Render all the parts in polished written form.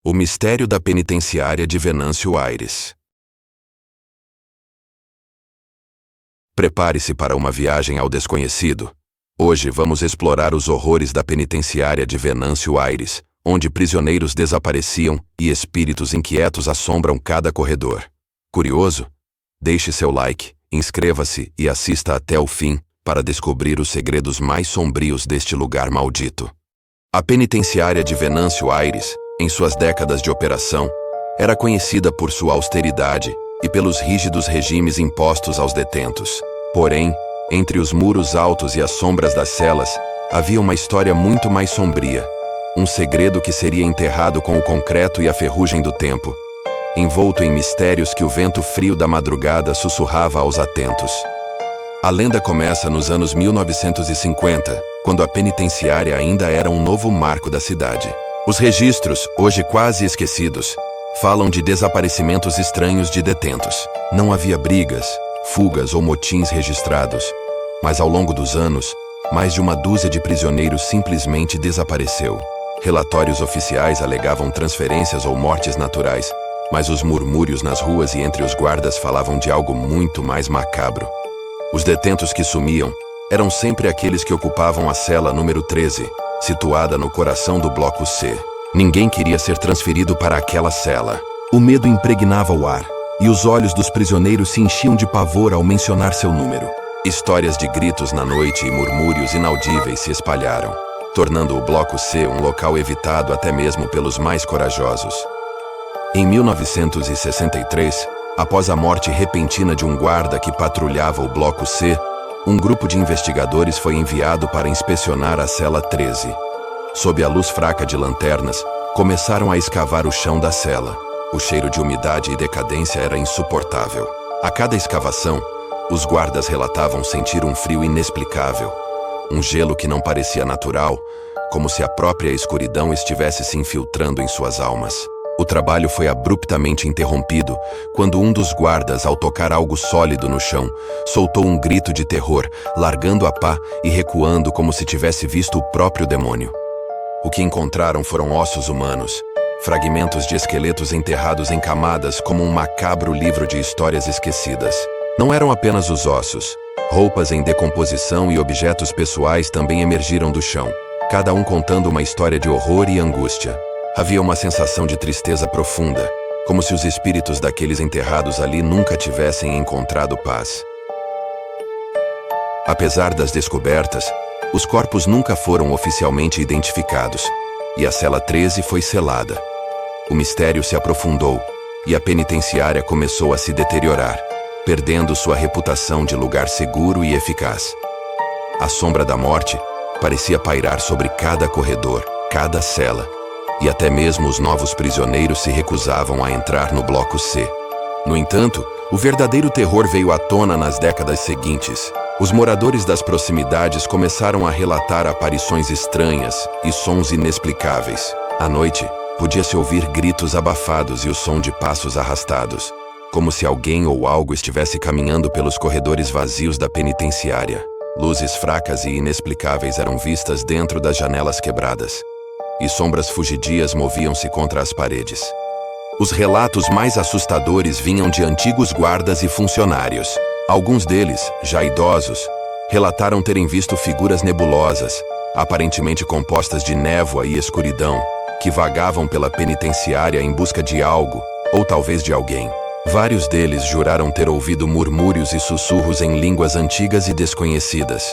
O mistério da penitenciária de Venâncio Aires. Prepare-se para uma viagem ao desconhecido. Hoje vamos explorar os horrores da penitenciária de Venâncio Aires, onde prisioneiros desapareciam e espíritos inquietos assombram cada corredor. Curioso? Deixe seu like, inscreva-se e assista até o fim para descobrir os segredos mais sombrios deste lugar maldito. A penitenciária de Venâncio Aires, em suas décadas de operação, era conhecida por sua austeridade e pelos rígidos regimes impostos aos detentos. Porém, entre os muros altos e as sombras das celas, havia uma história muito mais sombria. Um segredo que seria enterrado com o concreto e a ferrugem do tempo, envolto em mistérios que o vento frio da madrugada sussurrava aos atentos. A lenda começa nos anos 1950, quando a penitenciária ainda era um novo marco da cidade. Os registros, hoje quase esquecidos, falam de desaparecimentos estranhos de detentos. Não havia brigas, fugas ou motins registrados, mas ao longo dos anos, mais de uma dúzia de prisioneiros simplesmente desapareceu. Relatórios oficiais alegavam transferências ou mortes naturais, mas os murmúrios nas ruas e entre os guardas falavam de algo muito mais macabro. Os detentos que sumiam eram sempre aqueles que ocupavam a cela número 13, situada no coração do bloco C. Ninguém queria ser transferido para aquela cela. O medo impregnava o ar, e os olhos dos prisioneiros se enchiam de pavor ao mencionar seu número. Histórias de gritos na noite e murmúrios inaudíveis se espalharam, tornando o bloco C um local evitado até mesmo pelos mais corajosos. Em 1963, após a morte repentina de um guarda que patrulhava o bloco C, um grupo de investigadores foi enviado para inspecionar a cela 13. Sob a luz fraca de lanternas, começaram a escavar o chão da cela. O cheiro de umidade e decadência era insuportável. A cada escavação, os guardas relatavam sentir um frio inexplicável, um gelo que não parecia natural, como se a própria escuridão estivesse se infiltrando em suas almas. O trabalho foi abruptamente interrompido quando um dos guardas, ao tocar algo sólido no chão, soltou um grito de terror, largando a pá e recuando como se tivesse visto o próprio demônio. O que encontraram foram ossos humanos, fragmentos de esqueletos enterrados em camadas como um macabro livro de histórias esquecidas. Não eram apenas os ossos. Roupas em decomposição e objetos pessoais também emergiram do chão, cada um contando uma história de horror e angústia. Havia uma sensação de tristeza profunda, como se os espíritos daqueles enterrados ali nunca tivessem encontrado paz. Apesar das descobertas, os corpos nunca foram oficialmente identificados, e a cela 13 foi selada. O mistério se aprofundou, e a penitenciária começou a se deteriorar, perdendo sua reputação de lugar seguro e eficaz. A sombra da morte parecia pairar sobre cada corredor, cada cela, e até mesmo os novos prisioneiros se recusavam a entrar no bloco C. No entanto, o verdadeiro terror veio à tona nas décadas seguintes. Os moradores das proximidades começaram a relatar aparições estranhas e sons inexplicáveis. À noite, podia-se ouvir gritos abafados e o som de passos arrastados, como se alguém ou algo estivesse caminhando pelos corredores vazios da penitenciária. Luzes fracas e inexplicáveis eram vistas dentro das janelas quebradas, e sombras fugidias moviam-se contra as paredes. Os relatos mais assustadores vinham de antigos guardas e funcionários. Alguns deles, já idosos, relataram terem visto figuras nebulosas, aparentemente compostas de névoa e escuridão, que vagavam pela penitenciária em busca de algo, ou talvez de alguém. Vários deles juraram ter ouvido murmúrios e sussurros em línguas antigas e desconhecidas.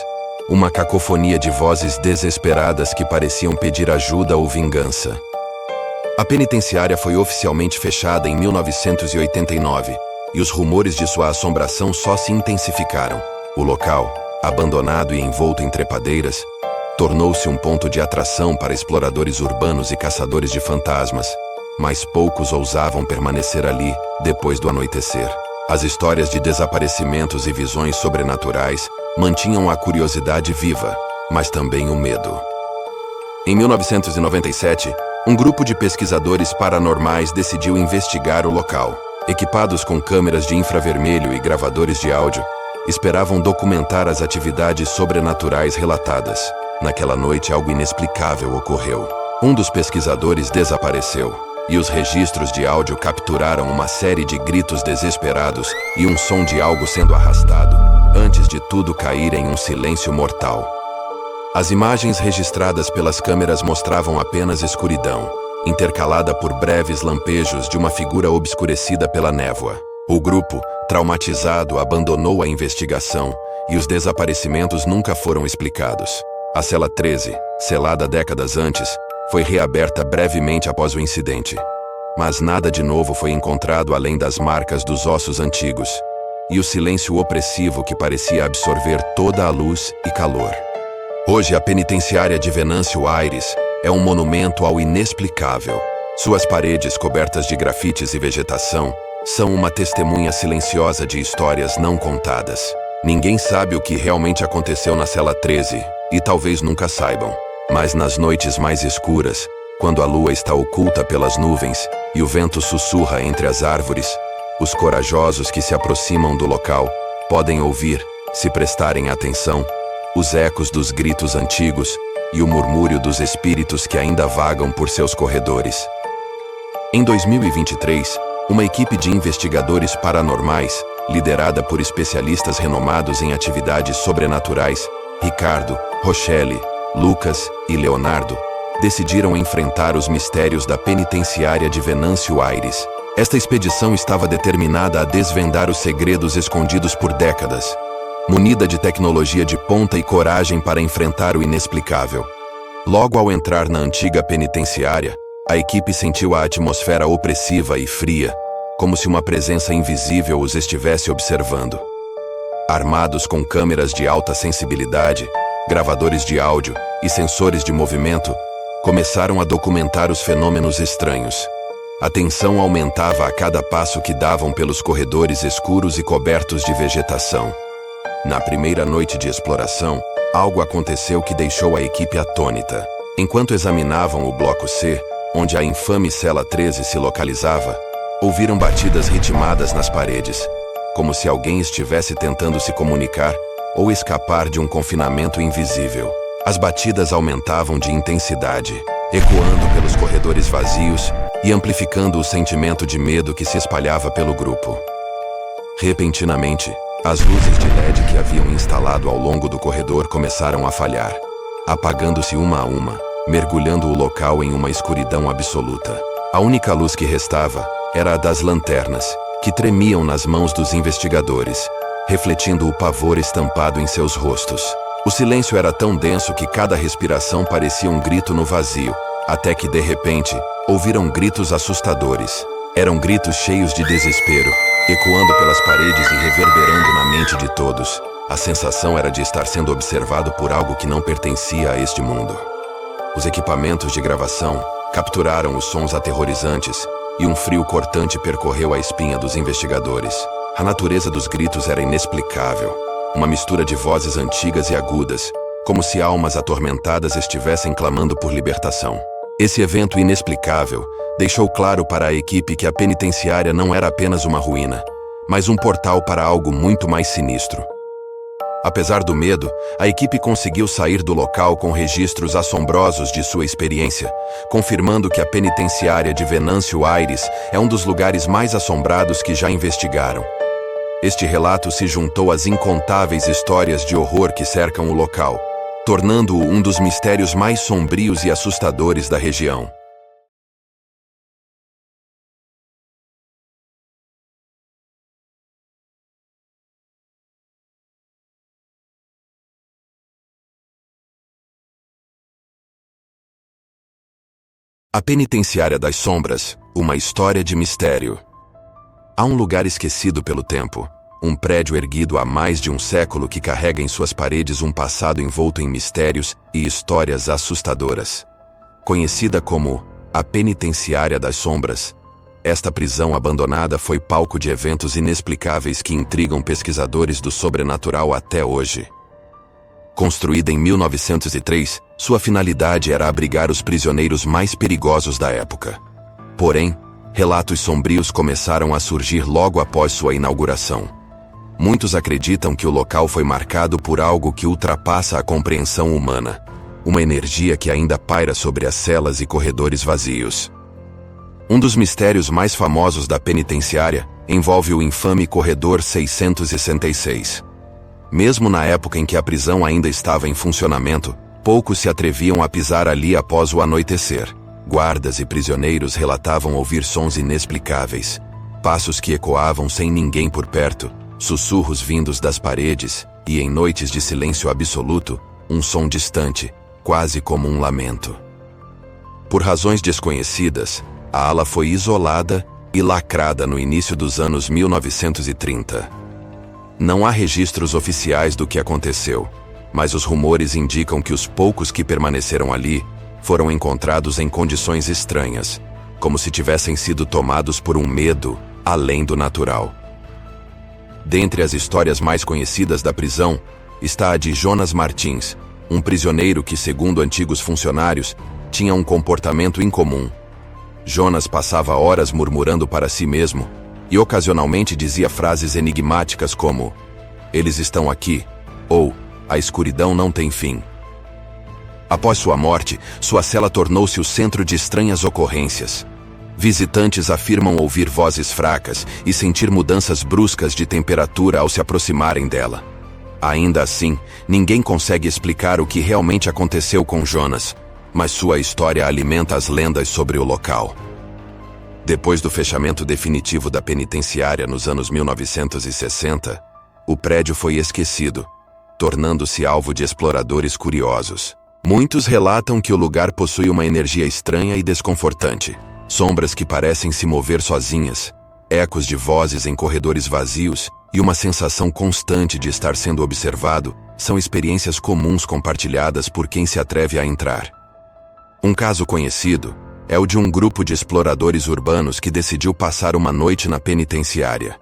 Uma cacofonia de vozes desesperadas que pareciam pedir ajuda ou vingança. A penitenciária foi oficialmente fechada em 1989, e os rumores de sua assombração só se intensificaram. O local, abandonado e envolto em trepadeiras, tornou-se um ponto de atração para exploradores urbanos e caçadores de fantasmas, mas poucos ousavam permanecer ali depois do anoitecer. As histórias de desaparecimentos e visões sobrenaturais mantinham a curiosidade viva, mas também o medo. Em 1997, um grupo de pesquisadores paranormais decidiu investigar o local. Equipados com câmeras de infravermelho e gravadores de áudio, esperavam documentar as atividades sobrenaturais relatadas. Naquela noite, algo inexplicável ocorreu. Um dos pesquisadores desapareceu, e os registros de áudio capturaram uma série de gritos desesperados e um som de algo sendo arrastado, antes de tudo cair em um silêncio mortal. As imagens registradas pelas câmeras mostravam apenas escuridão, intercalada por breves lampejos de uma figura obscurecida pela névoa. O grupo, traumatizado, abandonou a investigação e os desaparecimentos nunca foram explicados. A cela 13, selada décadas antes, foi reaberta brevemente após o incidente. Mas nada de novo foi encontrado além das marcas dos ossos antigos e o silêncio opressivo que parecia absorver toda a luz e calor. Hoje, a penitenciária de Venâncio Aires é um monumento ao inexplicável. Suas paredes cobertas de grafites e vegetação são uma testemunha silenciosa de histórias não contadas. Ninguém sabe o que realmente aconteceu na cela 13, e talvez nunca saibam. Mas nas noites mais escuras, quando a lua está oculta pelas nuvens e o vento sussurra entre as árvores, os corajosos que se aproximam do local podem ouvir, se prestarem atenção, os ecos dos gritos antigos e o murmúrio dos espíritos que ainda vagam por seus corredores. Em 2023, uma equipe de investigadores paranormais, liderada por especialistas renomados em atividades sobrenaturais, Ricardo, Rochelle, Lucas e Leonardo, decidiram enfrentar os mistérios da penitenciária de Venâncio Aires. Esta expedição estava determinada a desvendar os segredos escondidos por décadas, munida de tecnologia de ponta e coragem para enfrentar o inexplicável. Logo ao entrar na antiga penitenciária, a equipe sentiu a atmosfera opressiva e fria, como se uma presença invisível os estivesse observando. Armados com câmeras de alta sensibilidade, gravadores de áudio e sensores de movimento, começaram a documentar os fenômenos estranhos. A tensão aumentava a cada passo que davam pelos corredores escuros e cobertos de vegetação. Na primeira noite de exploração, algo aconteceu que deixou a equipe atônita. Enquanto examinavam o bloco C, onde a infame cela 13 se localizava, ouviram batidas ritmadas nas paredes, como se alguém estivesse tentando se comunicar ou escapar de um confinamento invisível. As batidas aumentavam de intensidade, ecoando pelos corredores vazios e amplificando o sentimento de medo que se espalhava pelo grupo. Repentinamente, as luzes de LED que haviam instalado ao longo do corredor começaram a falhar, apagando-se uma a uma, mergulhando o local em uma escuridão absoluta. A única luz que restava era a das lanternas, que tremiam nas mãos dos investigadores, refletindo o pavor estampado em seus rostos. O silêncio era tão denso que cada respiração parecia um grito no vazio, até que, de repente, ouviram gritos assustadores. Eram gritos cheios de desespero, ecoando pelas paredes e reverberando na mente de todos. A sensação era de estar sendo observado por algo que não pertencia a este mundo. Os equipamentos de gravação capturaram os sons aterrorizantes e um frio cortante percorreu a espinha dos investigadores. A natureza dos gritos era inexplicável. Uma mistura de vozes antigas e agudas, como se almas atormentadas estivessem clamando por libertação. Esse evento inexplicável deixou claro para a equipe que a penitenciária não era apenas uma ruína, mas um portal para algo muito mais sinistro. Apesar do medo, a equipe conseguiu sair do local com registros assombrosos de sua experiência, confirmando que a penitenciária de Venâncio Aires é um dos lugares mais assombrados que já investigaram. Este relato se juntou às incontáveis histórias de horror que cercam o local, tornando-o um dos mistérios mais sombrios e assustadores da região. A Penitenciária das Sombras, uma história de mistério. Há um lugar esquecido pelo tempo, um prédio erguido há mais de um século que carrega em suas paredes um passado envolto em mistérios e histórias assustadoras. Conhecida como a Penitenciária das Sombras, esta prisão abandonada foi palco de eventos inexplicáveis que intrigam pesquisadores do sobrenatural até hoje. Construída em 1903, sua finalidade era abrigar os prisioneiros mais perigosos da época. Porém, relatos sombrios começaram a surgir logo após sua inauguração. Muitos acreditam que o local foi marcado por algo que ultrapassa a compreensão humana, uma energia que ainda paira sobre as celas e corredores vazios. Um dos mistérios mais famosos da penitenciária envolve o infame Corredor 666. Mesmo na época em que a prisão ainda estava em funcionamento, poucos se atreviam a pisar ali após o anoitecer. Guardas e prisioneiros relatavam ouvir sons inexplicáveis, passos que ecoavam sem ninguém por perto, sussurros vindos das paredes e, em noites de silêncio absoluto, um som distante, quase como um lamento. Por razões desconhecidas, a ala foi isolada e lacrada no início dos anos 1930. Não há registros oficiais do que aconteceu, mas os rumores indicam que os poucos que permaneceram ali foram encontrados em condições estranhas, como se tivessem sido tomados por um medo além do natural. Dentre as histórias mais conhecidas da prisão está a de Jonas Martins, um prisioneiro que, segundo antigos funcionários, tinha um comportamento incomum. Jonas passava horas murmurando para si mesmo e ocasionalmente dizia frases enigmáticas como "Eles estão aqui" ou "A escuridão não tem fim". Após sua morte, sua cela tornou-se o centro de estranhas ocorrências. Visitantes afirmam ouvir vozes fracas e sentir mudanças bruscas de temperatura ao se aproximarem dela. Ainda assim, ninguém consegue explicar o que realmente aconteceu com Jonas, mas sua história alimenta as lendas sobre o local. Depois do fechamento definitivo da penitenciária nos anos 1960, o prédio foi esquecido, tornando-se alvo de exploradores curiosos. Muitos relatam que o lugar possui uma energia estranha e desconfortante, sombras que parecem se mover sozinhas, ecos de vozes em corredores vazios e uma sensação constante de estar sendo observado são experiências comuns compartilhadas por quem se atreve a entrar. Um caso conhecido é o de um grupo de exploradores urbanos que decidiu passar uma noite na penitenciária.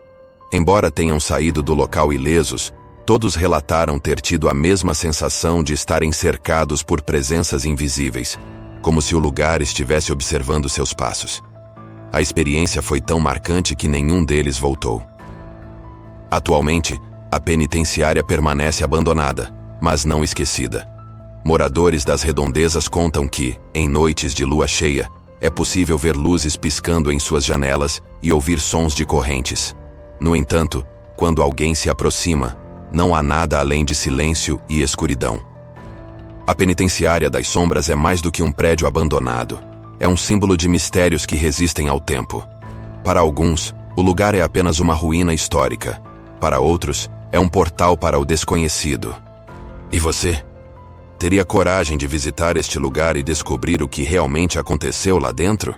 Embora tenham saído do local ilesos, todos relataram ter tido a mesma sensação de estarem cercados por presenças invisíveis, como se o lugar estivesse observando seus passos. A experiência foi tão marcante que nenhum deles voltou. Atualmente, a penitenciária permanece abandonada, mas não esquecida. Moradores das redondezas contam que, em noites de lua cheia, é possível ver luzes piscando em suas janelas e ouvir sons de correntes. No entanto, quando alguém se aproxima, não há nada além de silêncio e escuridão. A penitenciária das sombras é mais do que um prédio abandonado. É um símbolo de mistérios que resistem ao tempo. Para alguns, o lugar é apenas uma ruína histórica. Para outros, é um portal para o desconhecido. E você? Teria coragem de visitar este lugar e descobrir o que realmente aconteceu lá dentro?